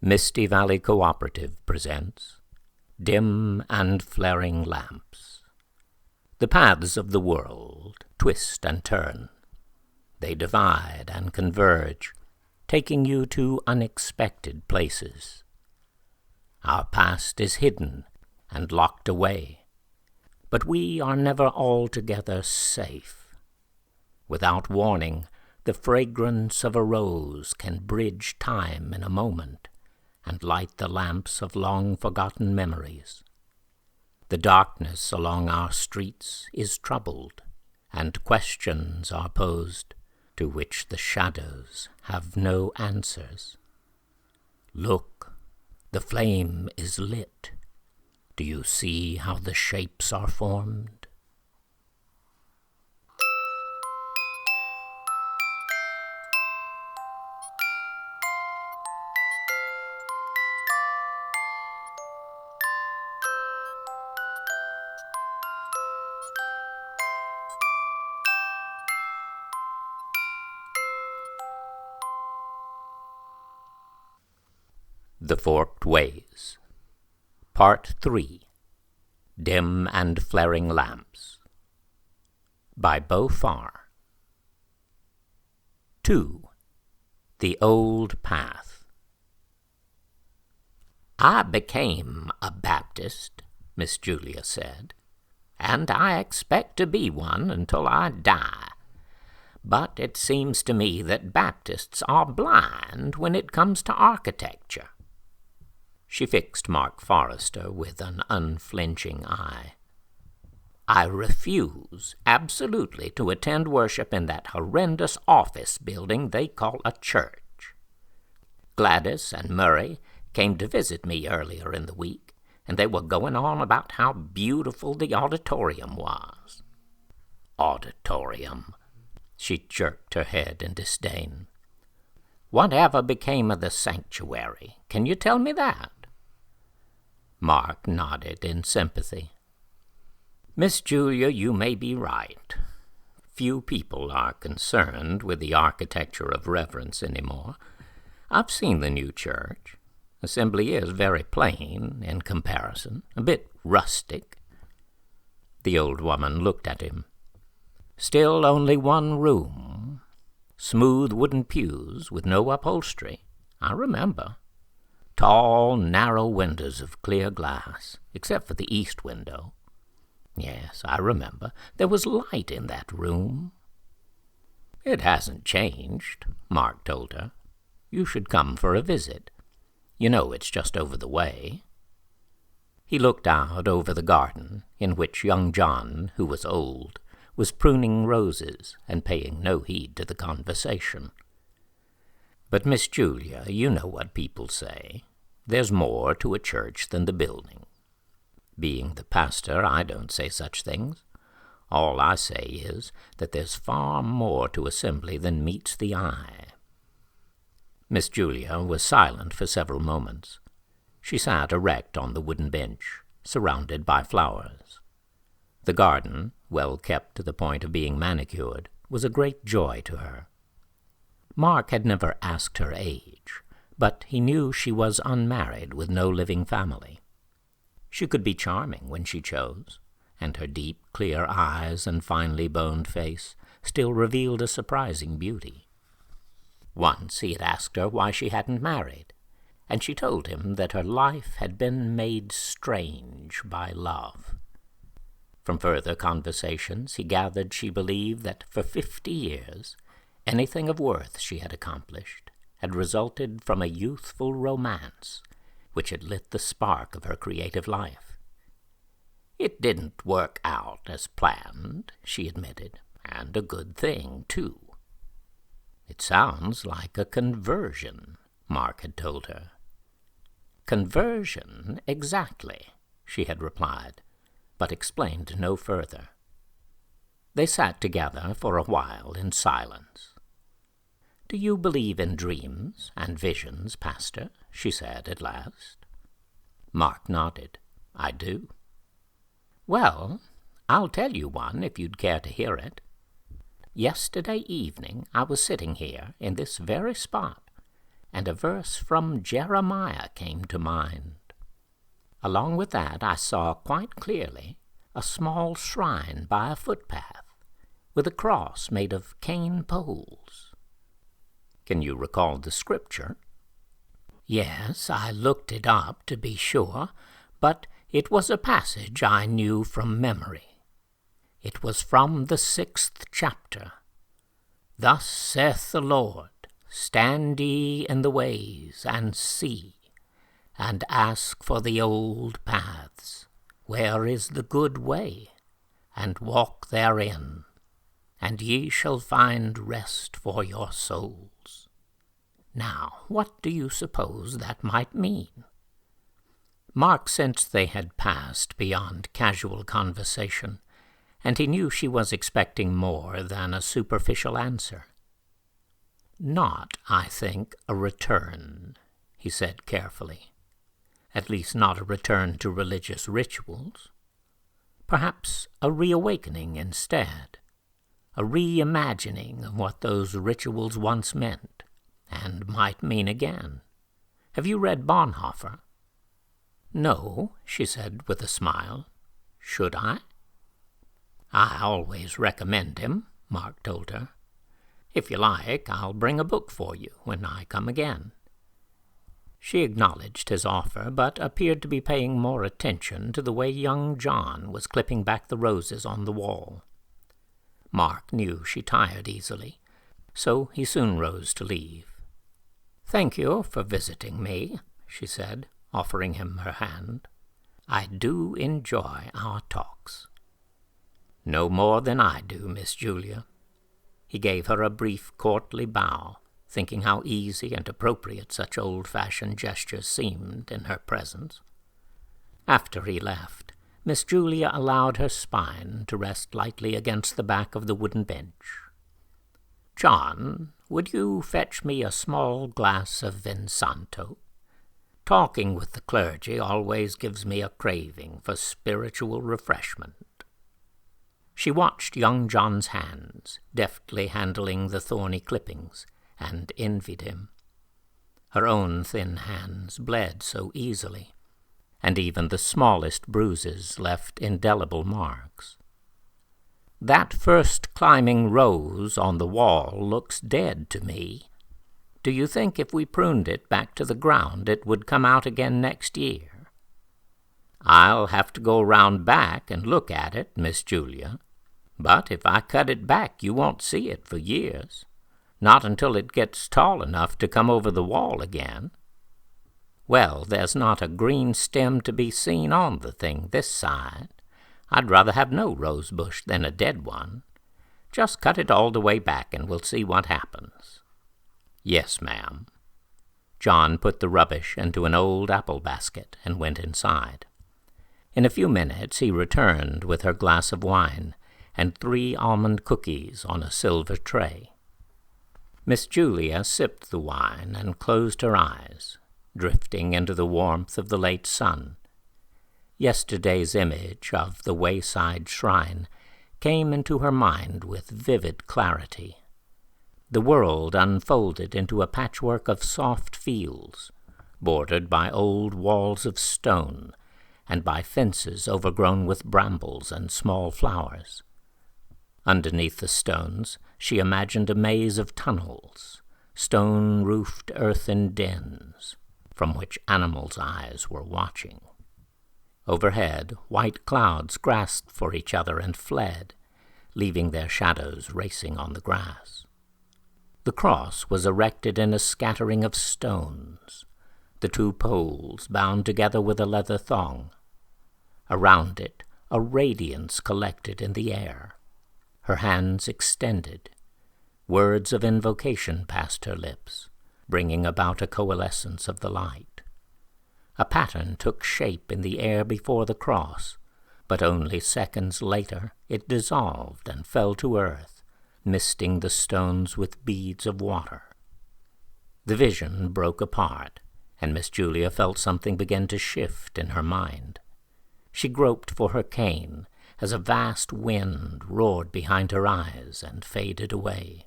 Misty Valley Cooperative presents Dim and Flaring Lamps. The paths of the world twist and turn. They divide and converge, taking you to unexpected places. Our past is hidden and locked away, but we are never altogether safe. Without warning, the fragrance of a rose can bridge time in a moment and light the lamps of long-forgotten memories. The darkness along our streets is troubled, and questions are posed to which the shadows have no answers. Look, the flame is lit. Do you see how the shapes are formed? The Forked Ways. Part 3. Dim and Flaring Lamps. By Beau Farr. 2. The Old Path. "I became a Baptist," Miss Julia said, "and I expect to be one until I die. But it seems to me that Baptists are blind when it comes to architecture." She fixed Mark Forrester with an unflinching eye. "I refuse absolutely to attend worship in that horrendous office building they call a church. Gladys and Murray came to visit me earlier in the week, and they were going on about how beautiful the auditorium was." "Auditorium!" She jerked her head in disdain. "Whatever became of the sanctuary? Can you tell me that?" Mark nodded in sympathy. "Miss Julia, you may be right. Few people are concerned with the architecture of reverence anymore. I've seen the new church. Assembly is very plain in comparison, a bit rustic." The old woman looked at him. "Still only one room. Smooth wooden pews with no upholstery. I remember. Tall, narrow windows of clear glass, except for the east window. Yes, I remember. There was light in that room." "It hasn't changed," Mark told her. "You should come for a visit. You know it's just over the way." He looked out over the garden, in which young John, who was old, was pruning roses and paying no heed to the conversation. "But, Miss Julia, you know what people say. There's more to a church than the building. Being the pastor, I don't say such things. All I say is that there's far more to assembly than meets the eye." Miss Julia was silent for several moments. She sat erect on the wooden bench, surrounded by flowers. The garden, well kept to the point of being manicured, was a great joy to her. Mark had never asked her age, but he knew she was unmarried with no living family. She could be charming when she chose, and her deep, clear eyes and finely boned face still revealed a surprising beauty. Once he had asked her why she hadn't married, and she told him that her life had been made strange by love. From further conversations he gathered she believed that for 50 years anything of worth she had accomplished had resulted from a youthful romance which had lit the spark of her creative life. "It didn't work out as planned," she admitted, "and a good thing, too." "It sounds like a conversion," Mark had told her. "Conversion, exactly," she had replied, but explained no further. They sat together for a while in silence. "Do you believe in dreams and visions, Pastor?" she said at last. Mark nodded. "I do." "Well, I'll tell you one if you'd care to hear it. Yesterday evening I was sitting here in this very spot, and a verse from Jeremiah came to mind. Along with that I saw quite clearly a small shrine by a footpath, with a cross made of cane poles. Can you recall the scripture? Yes, I looked it up to be sure, but it was a passage I knew from memory. It was from the 6th chapter. Thus saith the Lord, stand ye in the ways, and see, and ask for the old paths, where is the good way, and walk therein, and ye shall find rest for your souls. Now, what do you suppose that might mean? Mark sensed they had passed beyond casual conversation, and he knew she was expecting more than a superficial answer. Not, I think, a return, he said carefully. At least not a return to religious rituals. Perhaps a reawakening instead, a reimagining of what those rituals once meant, and might mean again. Have you read Bonhoeffer? No, she said with a smile. Should I? I always recommend him, Mark told her. If you like, I'll bring a book for you when I come again. She acknowledged his offer, but appeared to be paying more attention to the way young John was clipping back the roses on the wall. Mark knew she tired easily, so he soon rose to leave. "Thank you for visiting me," she said, offering him her hand. "I do enjoy our talks." "No more than I do, Miss Julia." He gave her a brief courtly bow, thinking how easy and appropriate such old-fashioned gestures seemed in her presence. After he left, Miss Julia allowed her spine to rest lightly against the back of the wooden bench. "John, would you fetch me a small glass of Vinsanto? Talking with the clergy always gives me a craving for spiritual refreshment." She watched young John's hands, deftly handling the thorny clippings, and envied him. Her own thin hands bled so easily, and even the smallest bruises left indelible marks. "That first climbing rose on the wall looks dead to me. Do you think if we pruned it back to the ground it would come out again next year?" "I'll have to go round back and look at it, Miss Julia. But if I cut it back you won't see it for years. Not until it gets tall enough to come over the wall again." "Well, there's not a green stem to be seen on the thing this side. I'd rather have no rose bush than a dead one. Just cut it all the way back and we'll see what happens." "Yes, ma'am." John put the rubbish into an old apple basket and went inside. In a few minutes he returned with her glass of wine and 3 almond cookies on a silver tray. Miss Julia sipped the wine and closed her eyes, drifting into the warmth of the late sun. Yesterday's image of the wayside shrine came into her mind with vivid clarity. The world unfolded into a patchwork of soft fields, bordered by old walls of stone and by fences overgrown with brambles and small flowers. Underneath the stones she imagined a maze of tunnels, stone-roofed earthen dens, from which animals' eyes were watching. Overhead, white clouds grasped for each other and fled, leaving their shadows racing on the grass. The cross was erected in a scattering of stones, the 2 poles bound together with a leather thong. Around it, a radiance collected in the air. Her hands extended. Words of invocation passed her lips, bringing about a coalescence of the light. A pattern took shape in the air before the cross, but only seconds later it dissolved and fell to earth, misting the stones with beads of water. The vision broke apart, and Miss Julia felt something begin to shift in her mind. She groped for her cane as a vast wind roared behind her eyes and faded away.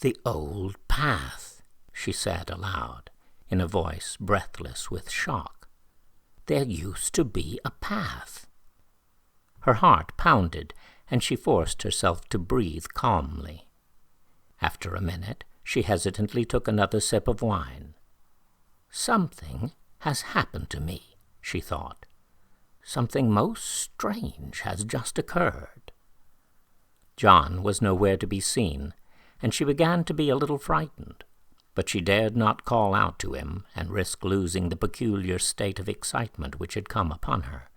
"The old path," she said aloud, in a voice breathless with shock. "There used to be a path." Her heart pounded, and she forced herself to breathe calmly. After a minute, she hesitantly took another sip of wine. "Something has happened to me," she thought. "Something most strange has just occurred." John was nowhere to be seen, and she began to be a little frightened, but she dared not call out to him and risk losing the peculiar state of excitement which had come upon her.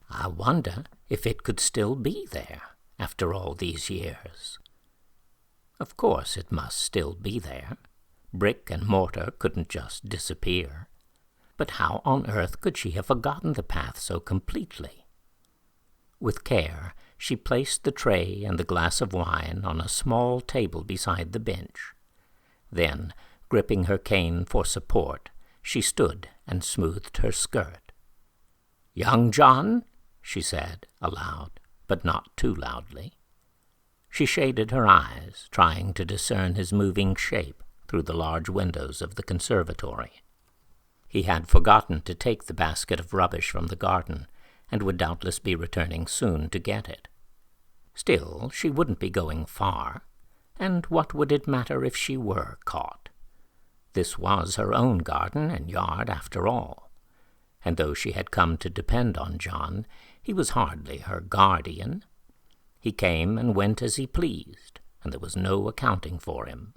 I wonder if it could still be there after all these years. Of course it must still be there. Brick and mortar couldn't just disappear. But how on earth could she have forgotten the path so completely? With care, she placed the tray and the glass of wine on a small table beside the bench. Then, gripping her cane for support, she stood and smoothed her skirt. "Young John," she said, aloud, but not too loudly. She shaded her eyes, trying to discern his moving shape through the large windows of the conservatory. He had forgotten to take the basket of rubbish from the garden, and would doubtless be returning soon to get it. Still, she wouldn't be going far, and what would it matter if she were caught? This was her own garden and yard after all, and though she had come to depend on John, he was hardly her guardian. He came and went as he pleased, and there was no accounting for him.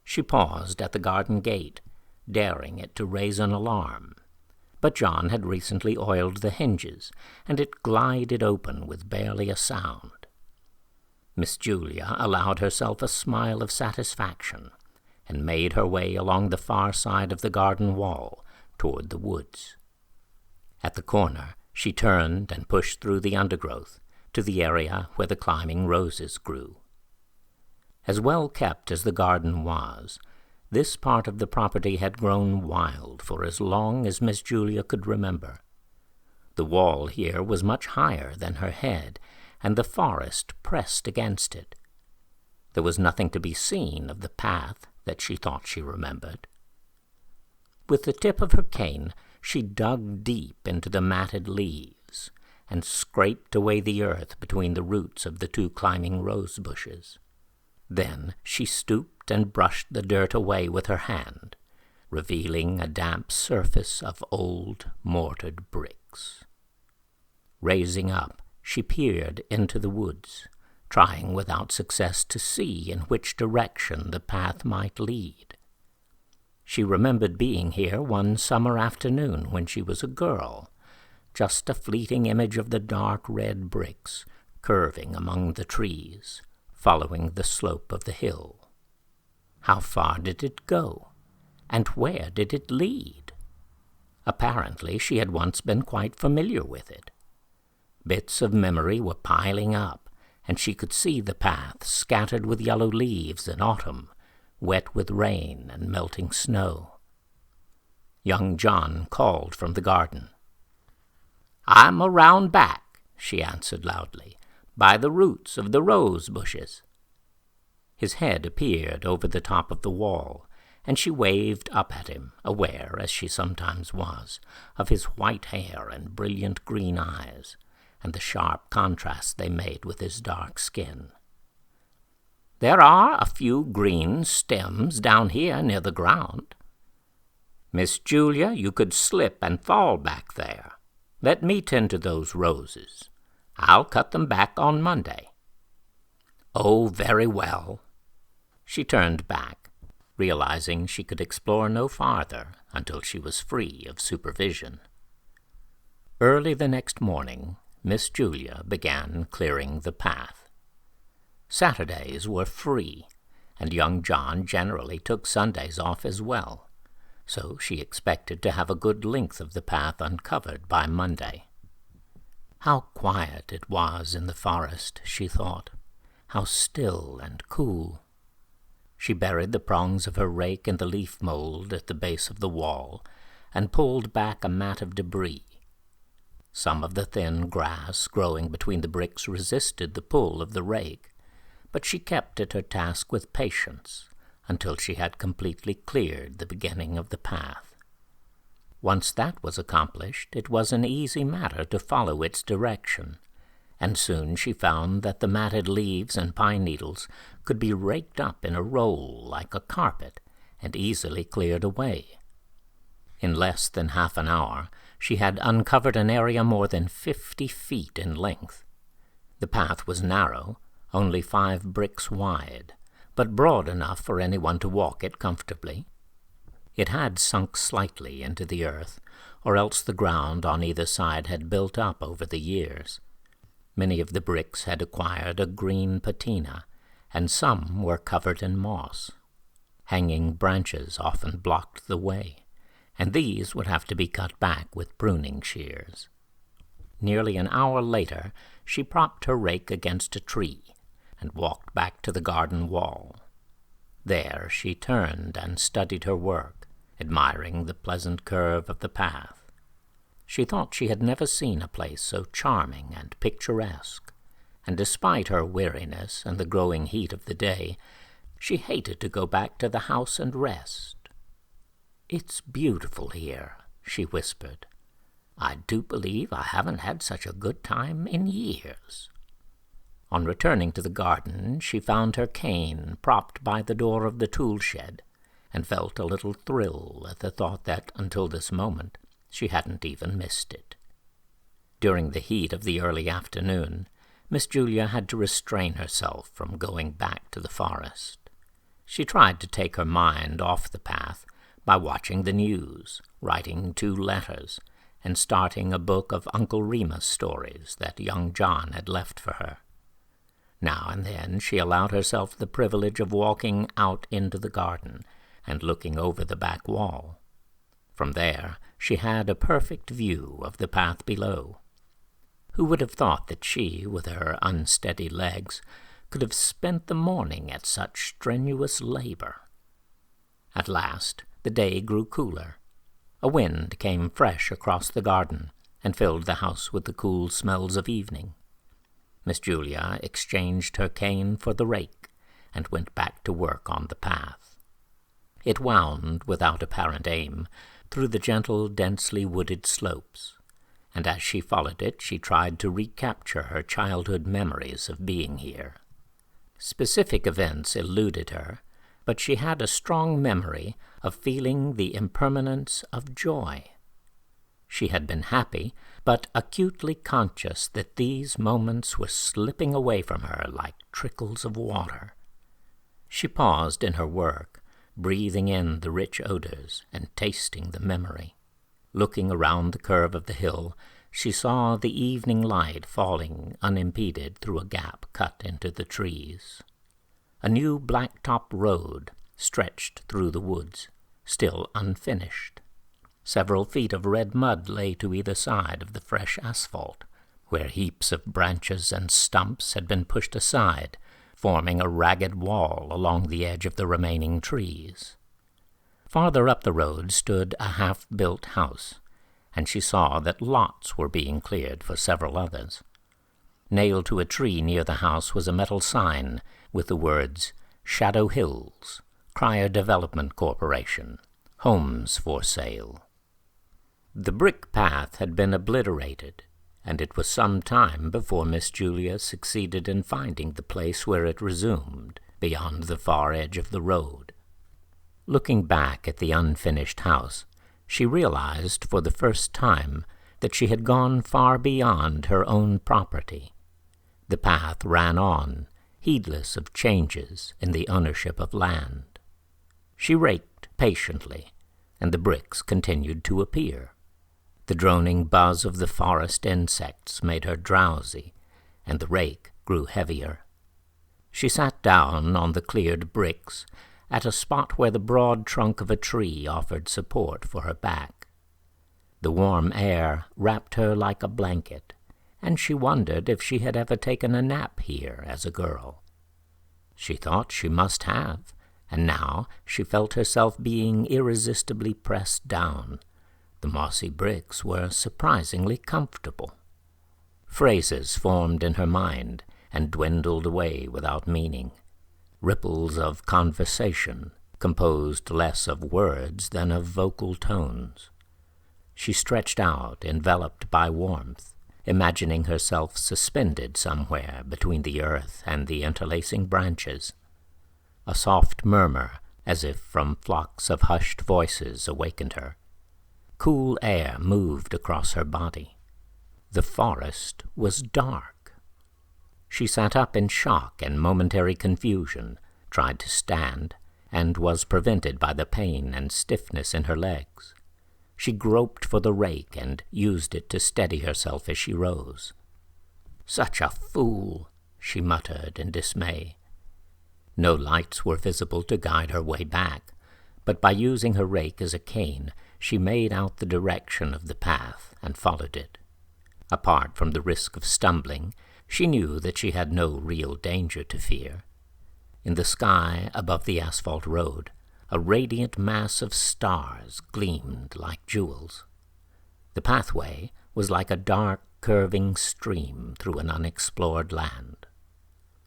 She paused at the garden gate, daring it to raise an alarm. But John had recently oiled the hinges, and it glided open with barely a sound. Miss Julia allowed herself a smile of satisfaction, and made her way along the far side of the garden wall toward the woods. At the corner, she turned and pushed through the undergrowth to the area where the climbing roses grew. As well kept as the garden was, this part of the property had grown wild for as long as Miss Julia could remember. The wall here was much higher than her head, and the forest pressed against it. There was nothing to be seen of the path that she thought she remembered. With the tip of her cane, she dug deep into the matted leaves, and scraped away the earth between the roots of the two climbing rose bushes. Then she stooped and brushed the dirt away with her hand, revealing a damp surface of old mortared bricks. Raising up, she peered into the woods, trying without success to see in which direction the path might lead. She remembered being here one summer afternoon when she was a girl, just a fleeting image of the dark red bricks curving among the trees, following the slope of the hill. How far did it go, and where did it lead? Apparently she had once been quite familiar with it. Bits of memory were piling up, and she could see the path scattered with yellow leaves in autumn, wet with rain and melting snow. Young John called from the garden. "I'm around back," she answered loudly, "by the roots of the rose bushes." His head appeared over the top of the wall, and she waved up at him, aware, as she sometimes was, of his white hair and brilliant green eyes, and the sharp contrast they made with his dark skin. "There are a few green stems down here near the ground. Miss Julia, you could slip and fall back there. Let me tend to those roses. I'll cut them back on Monday." "Oh, very well." She turned back, realizing she could explore no farther until she was free of supervision. Early the next morning, Miss Julia began clearing the path. Saturdays were free, and young John generally took Sundays off as well, so she expected to have a good length of the path uncovered by Monday. How quiet it was in the forest, she thought. How still and cool. She buried the prongs of her rake in the leaf mold at the base of the wall, and pulled back a mat of debris. Some of the thin grass growing between the bricks resisted the pull of the rake, but she kept at her task with patience, until she had completely cleared the beginning of the path. Once that was accomplished, it was an easy matter to follow its direction, and soon she found that the matted leaves and pine needles could be raked up in a roll like a carpet and easily cleared away. In less than half an hour, she had uncovered an area more than 50 feet in length. The path was narrow, only 5 bricks wide, but broad enough for anyone to walk it comfortably. It had sunk slightly into the earth, or else the ground on either side had built up over the years. Many of the bricks had acquired a green patina, and some were covered in moss. Hanging branches often blocked the way, and these would have to be cut back with pruning shears. Nearly an hour later, she propped her rake against a tree and walked back to the garden wall. There she turned and studied her work, admiring the pleasant curve of the path. She thought she had never seen a place so charming and picturesque, and despite her weariness and the growing heat of the day, she hated to go back to the house and rest. "It's beautiful here," she whispered. "I do believe I haven't had such a good time in years." On returning to the garden, she found her cane propped by the door of the tool shed, and felt a little thrill at the thought that, until this moment, she hadn't even missed it. During the heat of the early afternoon, Miss Julia had to restrain herself from going back to the forest. She tried to take her mind off the path by watching the news, writing 2 letters, and starting a book of Uncle Remus stories that young John had left for her. Now and then she allowed herself the privilege of walking out into the garden and looking over the back wall. From there she had a perfect view of the path below. Who would have thought that she, with her unsteady legs, could have spent the morning at such strenuous labor? At last the day grew cooler. A wind came fresh across the garden and filled the house with the cool smells of evening. Miss Julia exchanged her cane for the rake and went back to work on the path. It wound, without apparent aim, through the gentle, densely wooded slopes, and as she followed it she tried to recapture her childhood memories of being here. Specific events eluded her, but she had a strong memory of feeling the impermanence of joy. She had been happy, but acutely conscious that these moments were slipping away from her like trickles of water. She paused in her work, breathing in the rich odors and tasting the memory. Looking around the curve of the hill, she saw the evening light falling unimpeded through a gap cut into the trees. A new blacktop road stretched through the woods, still unfinished. Several feet of red mud lay to either side of the fresh asphalt, where heaps of branches and stumps had been pushed aside, forming a ragged wall along the edge of the remaining trees. Farther up the road stood a half-built house, and she saw that lots were being cleared for several others. Nailed to a tree near the house was a metal sign with the words, "Shadow Hills, Cryer Development Corporation, Homes for Sale." The brick path had been obliterated, and it was some time before Miss Julia succeeded in finding the place where it resumed, beyond the far edge of the road. Looking back at the unfinished house, she realized for the first time that she had gone far beyond her own property. The path ran on, heedless of changes in the ownership of land. She raked patiently, and the bricks continued to appear. The droning buzz of the forest insects made her drowsy, and the rake grew heavier. She sat down on the cleared bricks at a spot where the broad trunk of a tree offered support for her back. The warm air wrapped her like a blanket, and she wondered if she had ever taken a nap here as a girl. She thought she must have, and now she felt herself being irresistibly pressed down. The mossy bricks were surprisingly comfortable. Phrases formed in her mind and dwindled away without meaning. Ripples of conversation composed less of words than of vocal tones. She stretched out, enveloped by warmth, imagining herself suspended somewhere between the earth and the interlacing branches. A soft murmur, as if from flocks of hushed voices, awakened her. Cool air moved across her body. The forest was dark. She sat up in shock and momentary confusion, tried to stand, and was prevented by the pain and stiffness in her legs. She groped for the rake and used it to steady herself as she rose. "Such a fool," she muttered in dismay. No lights were visible to guide her way back, but by using her rake as a cane, she made out the direction of the path and followed it. Apart from the risk of stumbling, she knew that she had no real danger to fear. In the sky above the asphalt road, a radiant mass of stars gleamed like jewels. The pathway was like a dark, curving stream through an unexplored land.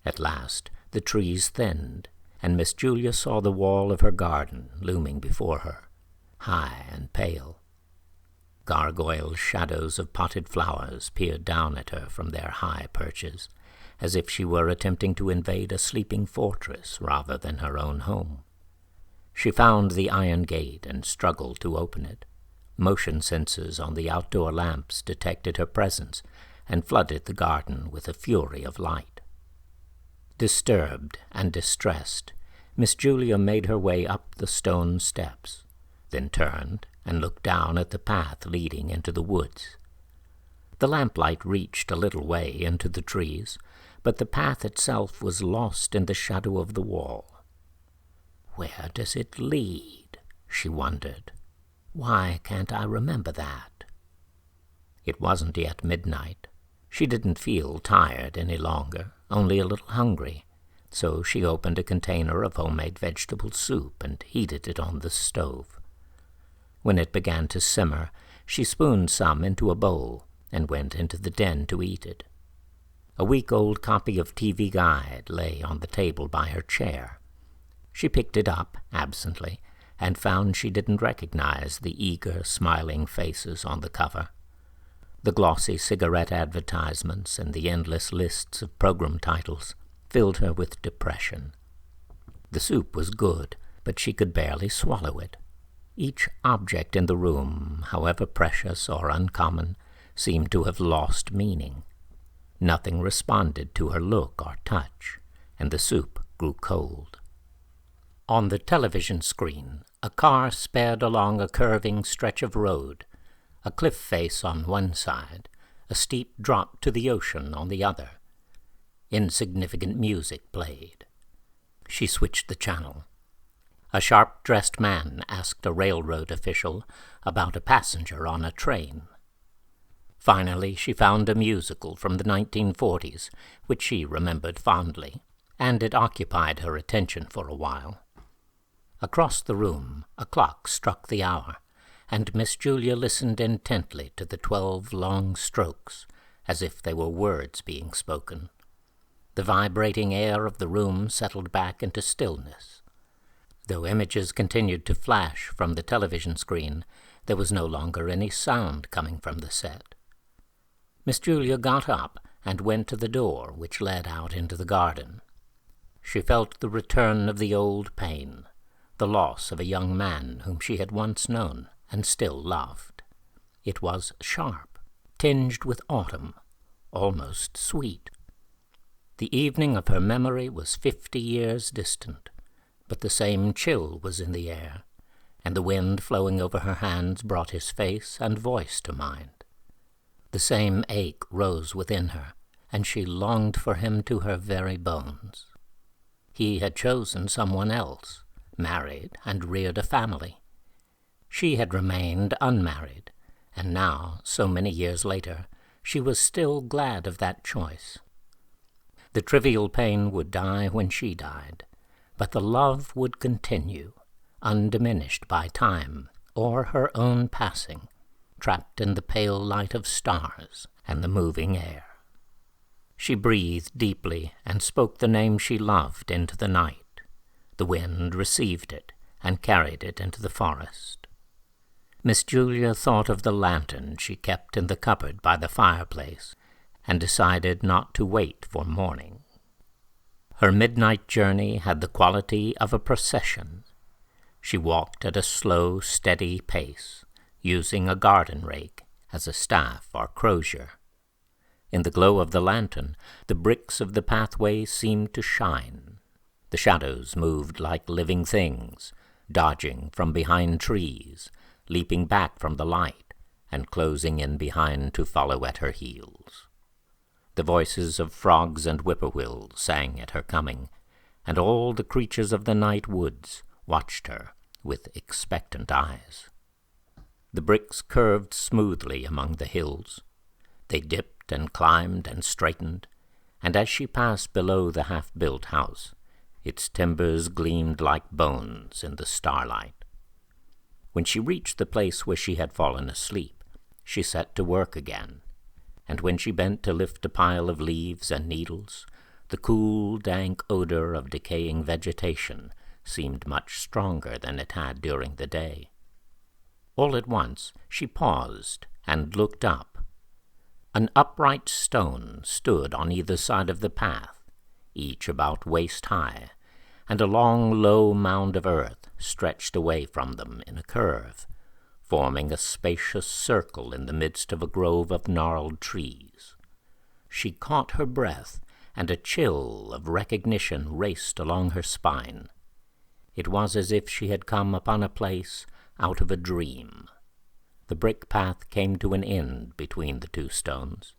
At last, the trees thinned, and Miss Julia saw the wall of her garden looming before her, high and pale. Gargoyle shadows of potted flowers peered down at her from their high perches, as if she were attempting to invade a sleeping fortress rather than her own home. She found the iron gate and struggled to open it. Motion sensors on the outdoor lamps detected her presence and flooded the garden with a fury of light. Disturbed and distressed, Miss Julia made her way up the stone steps, then turned and looked down at the path leading into the woods. The lamplight reached a little way into the trees, but the path itself was lost in the shadow of the wall. "Where does it lead?" she wondered. "Why can't I remember that?" It wasn't yet midnight. She didn't feel tired any longer, only a little hungry, so she opened a container of homemade vegetable soup and heated it on the stove. When it began to simmer, she spooned some into a bowl and went into the den to eat it. A week-old copy of TV Guide lay on the table by her chair. She picked it up absently and found she didn't recognize the eager, smiling faces on the cover. The glossy cigarette advertisements and the endless lists of program titles filled her with depression. The soup was good, but she could barely swallow it. Each object in the room, however precious or uncommon, seemed to have lost meaning. Nothing responded to her look or touch, and the soup grew cold. On the television screen, a car sped along a curving stretch of road, a cliff face on one side, a steep drop to the ocean on the other. Insignificant music played. She switched the channel. A sharp-dressed man asked a railroad official about a passenger on a train. Finally, she found a musical from the 1940s, which she remembered fondly, and it occupied her attention for a while. Across the room, a clock struck the hour, and Miss Julia listened intently to the 12 long strokes, as if they were words being spoken. The vibrating air of the room settled back into stillness. Though images continued to flash from the television screen, there was no longer any sound coming from the set. Miss Julia got up and went to the door which led out into the garden. She felt the return of the old pain, the loss of a young man whom she had once known and still loved. It was sharp, tinged with autumn, almost sweet. The evening of her memory was 50 years distant, but the same chill was in the air, and the wind flowing over her hands brought his face and voice to mind. The same ache rose within her, and she longed for him to her very bones. He had chosen someone else, married and reared a family. She had remained unmarried, and now, so many years later, she was still glad of that choice. The trivial pain would die when she died, but the love would continue, undiminished by time or her own passing, trapped in the pale light of stars and the moving air. She breathed deeply and spoke the name she loved into the night. The wind received it, and carried it into the forest. Miss Julia thought of the lantern she kept in the cupboard by the fireplace, and decided not to wait for morning. Her midnight journey had the quality of a procession. She walked at a slow, steady pace, using a garden rake as a staff or crosier. In the glow of the lantern, the bricks of the pathway seemed to shine. The shadows moved like living things, dodging from behind trees, leaping back from the light, and closing in behind to follow at her heels. The voices of frogs and whippoorwills sang at her coming, and all the creatures of the night woods watched her with expectant eyes. The bricks curved smoothly among the hills. They dipped and climbed and straightened, and as she passed below the half-built house, its timbers gleamed like bones in the starlight. When she reached the place where she had fallen asleep, she set to work again, and when she bent to lift a pile of leaves and needles, the cool, dank odor of decaying vegetation seemed much stronger than it had during the day. All at once she paused and looked up. An upright stone stood on either side of the path, each about waist-high, and a long, low mound of earth stretched away from them in a curve, forming a spacious circle in the midst of a grove of gnarled trees. She caught her breath, and a chill of recognition raced along her spine. It was as if she had come upon a place out of a dream. The brick path came to an end between the two stones.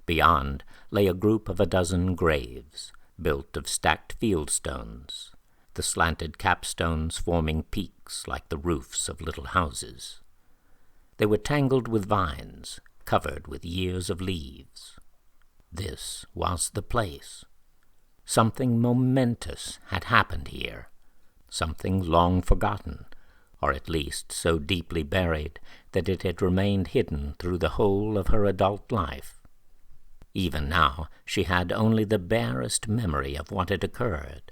Beyond lay a group of a dozen graves, built of stacked field stones, the slanted capstones forming peaks like the roofs of little houses. They were tangled with vines, covered with years of leaves. This was the place. Something momentous had happened here, something long forgotten, or at least so deeply buried that it had remained hidden through the whole of her adult life. Even now she had only the barest memory of what had occurred.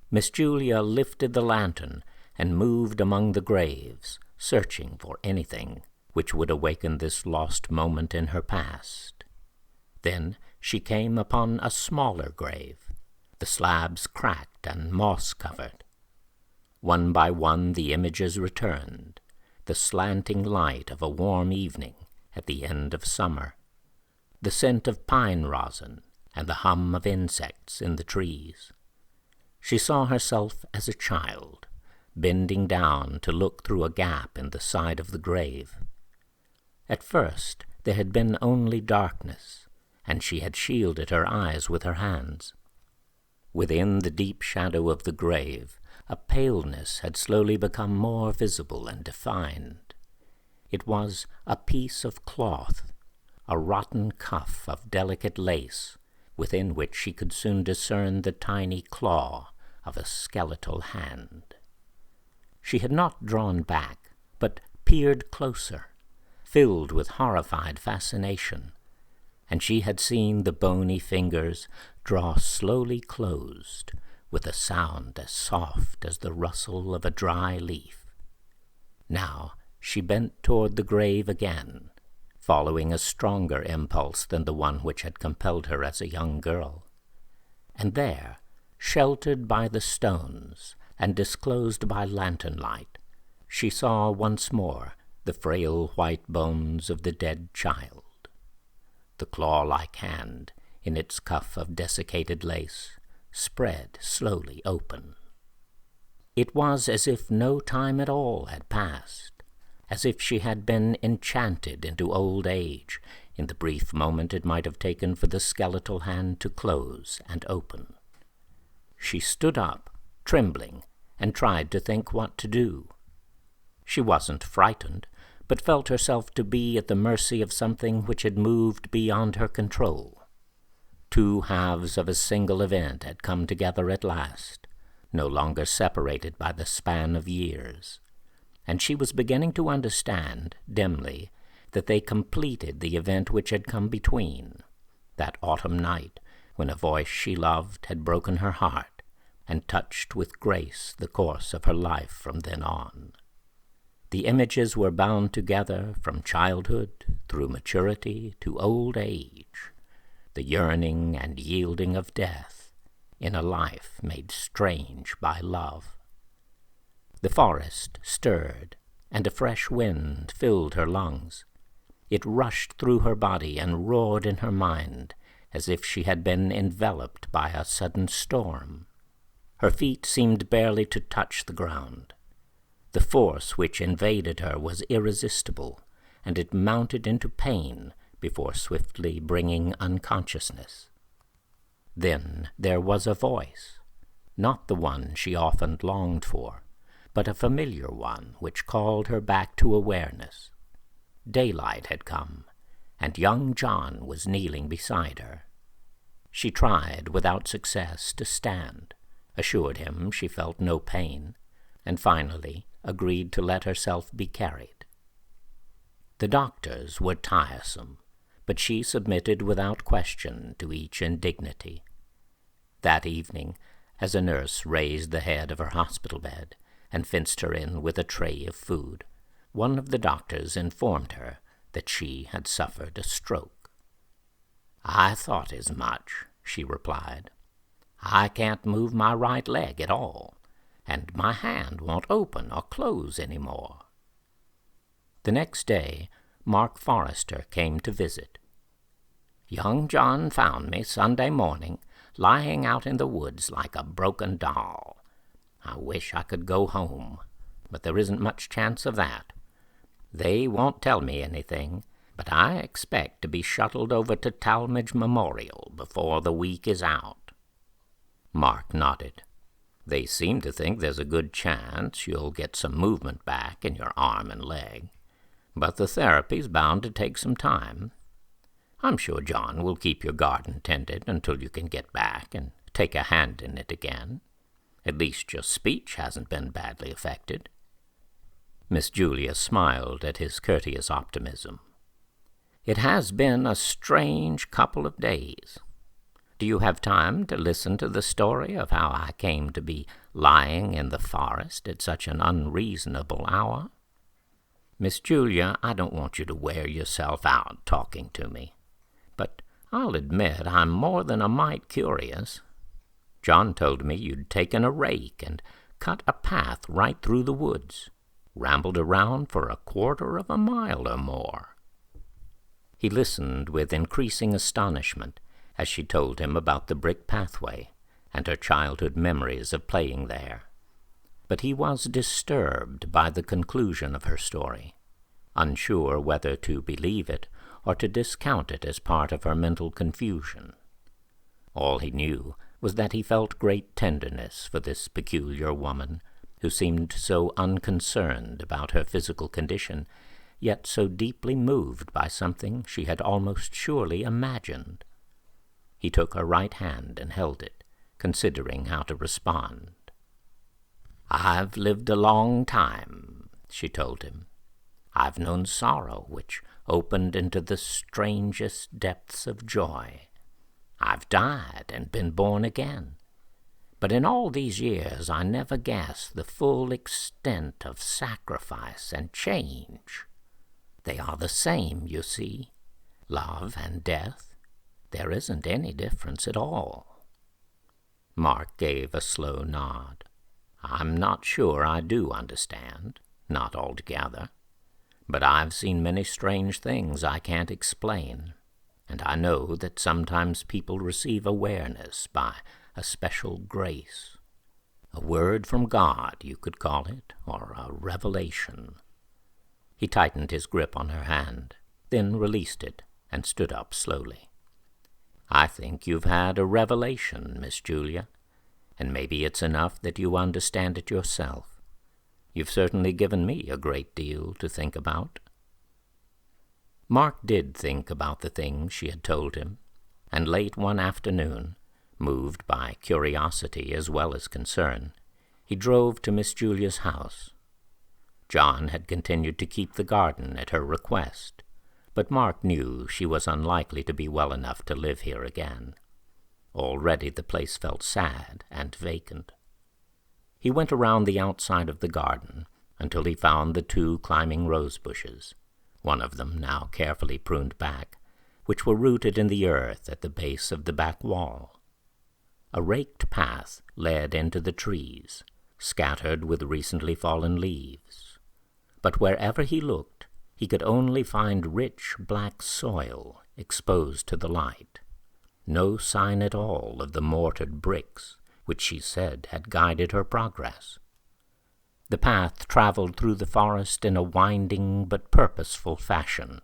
Miss Julia lifted the lantern and moved among the graves, searching for anything which would awaken this lost moment in her past. Then she came upon a smaller grave, the slabs cracked and moss-covered. One by one the images returned, the slanting light of a warm evening at the end of summer, the scent of pine rosin, and the hum of insects in the trees. She saw herself as a child, bending down to look through a gap in the side of the grave. At first there had been only darkness, and she had shielded her eyes with her hands. Within the deep shadow of the grave, a paleness had slowly become more visible and defined. It was a piece of cloth, a rotten cuff of delicate lace, within which she could soon discern the tiny claw of a skeletal hand. She had not drawn back, but peered closer, filled with horrified fascination, and she had seen the bony fingers draw slowly closed, with a sound as soft as the rustle of a dry leaf. Now she bent toward the grave again, following a stronger impulse than the one which had compelled her as a young girl. And there, sheltered by the stones and disclosed by lantern light, she saw once more the frail white bones of the dead child. The claw-like hand, in its cuff of desiccated lace, spread slowly open. It was as if no time at all had passed, as if she had been enchanted into old age in the brief moment it might have taken for the skeletal hand to close and open. She stood up, trembling, and tried to think what to do. She wasn't frightened, but felt herself to be at the mercy of something which had moved beyond her control. Two halves of a single event had come together at last, no longer separated by the span of years, and she was beginning to understand, dimly, that they completed the event which had come between, that autumn night when a voice she loved had broken her heart, and touched with grace the course of her life from then on. The images were bound together from childhood through maturity to old age, the yearning and yielding of death in a life made strange by love. The forest stirred, and a fresh wind filled her lungs. It rushed through her body and roared in her mind, as if she had been enveloped by a sudden storm. Her feet seemed barely to touch the ground. The force which invaded her was irresistible, and it mounted into pain before swiftly bringing unconsciousness. Then there was a voice, not the one she often longed for, but a familiar one which called her back to awareness. Daylight had come, and young John was kneeling beside her. She tried without success to stand, assured him she felt no pain, and finally agreed to let herself be carried. The doctors were tiresome, but she submitted without question to each indignity. That evening, as a nurse raised the head of her hospital bed and fenced her in with a tray of food, one of the doctors informed her that she had suffered a stroke. "I thought as much," she replied. "I can't move my right leg at all, and my hand won't open or close any more." The next day, Mark Forrester came to visit. "Young John found me Sunday morning, lying out in the woods like a broken doll. I wish I could go home, but there isn't much chance of that. They won't tell me anything, but I expect to be shuttled over to Talmadge Memorial before the week is out." Mark nodded. "They seem to think there's a good chance you'll get some movement back in your arm and leg, but the therapy's bound to take some time. I'm sure John will keep your garden tended until you can get back and take a hand in it again. At least your speech hasn't been badly affected." Miss Julia smiled at his courteous optimism. "It has been a strange couple of days. Do you have time to listen to the story of how I came to be lying in the forest at such an unreasonable hour?" "Miss Julia, I don't want you to wear yourself out talking to me, but I'll admit I'm more than a mite curious. John told me you'd taken a rake and cut a path right through the woods, rambled around for a quarter of a mile or more." He listened with increasing astonishment as she told him about the brick pathway and her childhood memories of playing there. But he was disturbed by the conclusion of her story, unsure whether to believe it or to discount it as part of her mental confusion. All he knew was that he felt great tenderness for this peculiar woman, who seemed so unconcerned about her physical condition, yet so deeply moved by something she had almost surely imagined. He took her right hand and held it, considering how to respond. "I've lived a long time," she told him. "I've known sorrow which opened into the strangest depths of joy. I've died and been born again. But in all these years I never guessed the full extent of sacrifice and change. They are the same, you see. Love and death. There isn't any difference at all." Mark gave a slow nod. "I'm not sure I do understand, not altogether. But I've seen many strange things I can't explain, and I know that sometimes people receive awareness by a special grace. A word from God, you could call it, or a revelation." He tightened his grip on her hand, then released it and stood up slowly. "I think you've had a revelation, Miss Julia, and maybe it's enough that you understand it yourself. You've certainly given me a great deal to think about." Mark did think about the things she had told him, and late one afternoon, moved by curiosity as well as concern, he drove to Miss Julia's house. John had continued to keep the garden at her request, but Mark knew she was unlikely to be well enough to live here again. Already the place felt sad and vacant. He went around the outside of the garden until he found the 2 climbing rose bushes, one of them now carefully pruned back, which were rooted in the earth at the base of the back wall. A raked path led into the trees, scattered with recently fallen leaves. But wherever he looked, he could only find rich black soil exposed to the light. No sign at all of the mortared bricks which she said had guided her progress. The path traveled through the forest in a winding but purposeful fashion.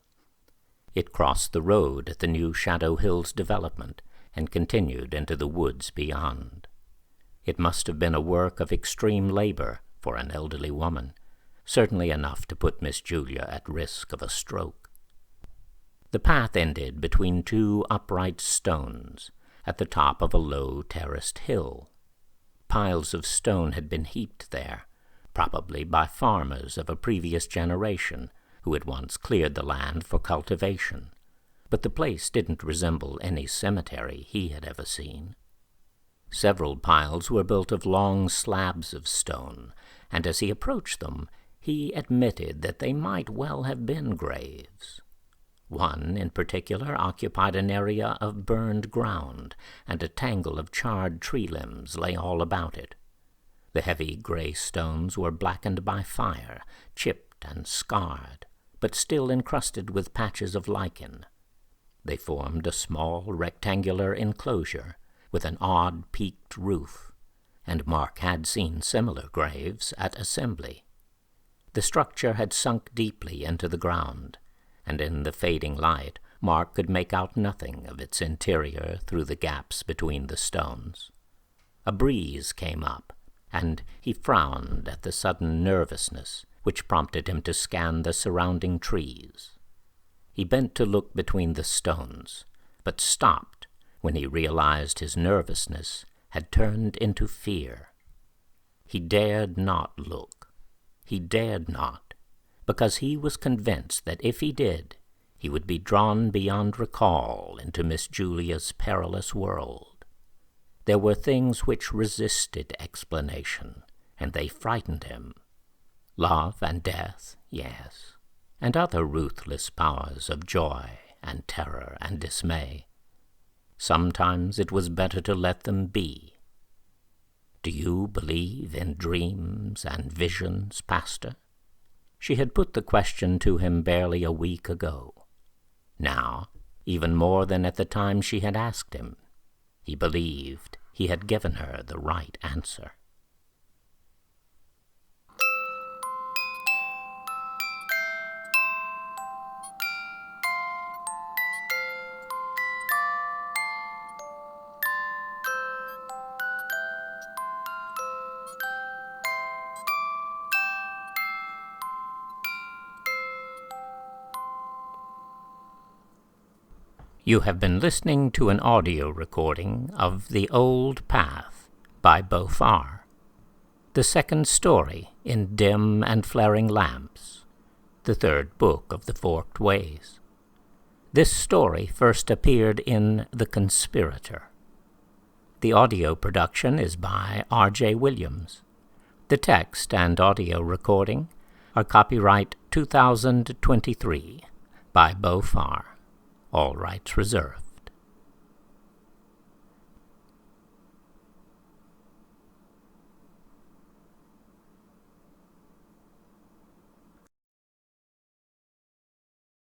It crossed the road at the new Shadow Hills development and continued into the woods beyond. It must have been a work of extreme labor for an elderly woman, certainly enough to put Miss Julia at risk of a stroke. The path ended between 2 upright stones at the top of a low terraced hill. Piles of stone had been heaped there, probably by farmers of a previous generation who had once cleared the land for cultivation, but the place didn't resemble any cemetery he had ever seen. Several piles were built of long slabs of stone, and as he approached them, he admitted that they might well have been graves. One in particular occupied an area of burned ground, and a tangle of charred tree limbs lay all about it. The heavy gray stones were blackened by fire, chipped and scarred, but still encrusted with patches of lichen. They formed a small rectangular enclosure with an odd peaked roof, and Mark had seen similar graves at Assembly. The structure had sunk deeply into the ground, and in the fading light Mark could make out nothing of its interior through the gaps between the stones. A breeze came up, and he frowned at the sudden nervousness which prompted him to scan the surrounding trees. He bent to look between the stones, but stopped when he realized his nervousness had turned into fear. He dared not look. He dared not, because he was convinced that if he did, he would be drawn beyond recall into Miss Julia's perilous world. There were things which resisted explanation, and they frightened him. Love and death, yes, and other ruthless powers of joy and terror and dismay. Sometimes it was better to let them be. Do you believe in dreams and visions, Pastor? She had put the question to him barely a week ago. Now, even more than at the time she had asked him, he believed he had given her the right answer. You have been listening to an audio recording of The Old Path by Beau Farr, the second story in Dim and Flaring Lamps, the third book of the Forked Ways. This story first appeared in The Conspirator. The audio production is by R.J. Williams. The text and audio recording are copyright 2023 by Beau Farr. All rights reserved.